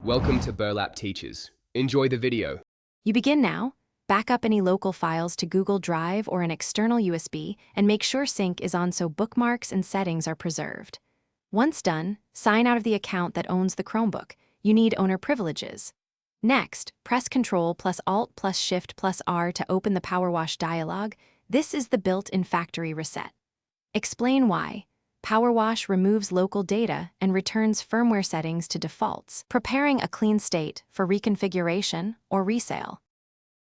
Welcome to Burlap Teachers. Enjoy the video. You begin now. Back up any local files to Google Drive or an external USB and make sure sync is on so bookmarks and settings are preserved. Once done, sign out of the account that owns the Chromebook. You need owner privileges. Next, press Ctrl plus Alt plus Shift plus R to open the Power Wash dialog. This is the built-in factory reset. Explain why. Power Wash removes local data and returns firmware settings to defaults, preparing a clean state for reconfiguration or resale.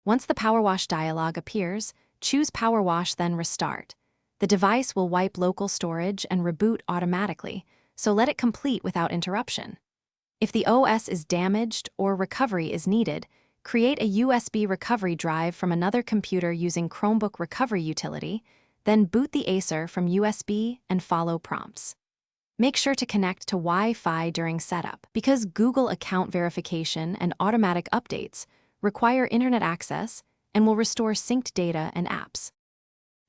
Once the Power Wash dialog appears, choose Power Wash, then Restart. The device will wipe local storage and reboot automatically, so let it complete without interruption. If the OS is damaged or recovery is needed, create a USB recovery drive from another computer using Chromebook Recovery Utility, then boot the Acer from USB and follow prompts. Make sure to connect to Wi-Fi during setup, because Google account verification and automatic updates require internet access and will restore synced data and apps.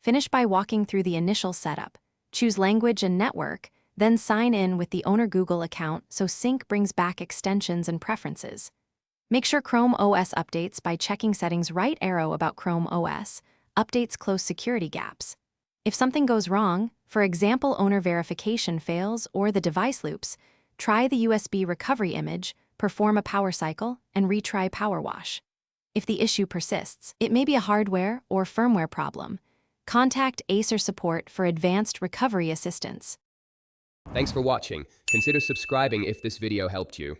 Finish by walking through the initial setup. Choose language and network, then sign in with the owner Google account so sync brings back extensions and preferences. Make sure Chrome OS updates by checking settings. Right arrow about Chrome OS updates close security gaps. If something goes wrong, for example owner verification fails or the device loops, try the USB recovery image, perform a power cycle, and retry Power Wash. If the issue persists, it may be a hardware or firmware problem. Contact Acer support for advanced recovery assistance. Thanks for watching. Consider subscribing if this video helped you.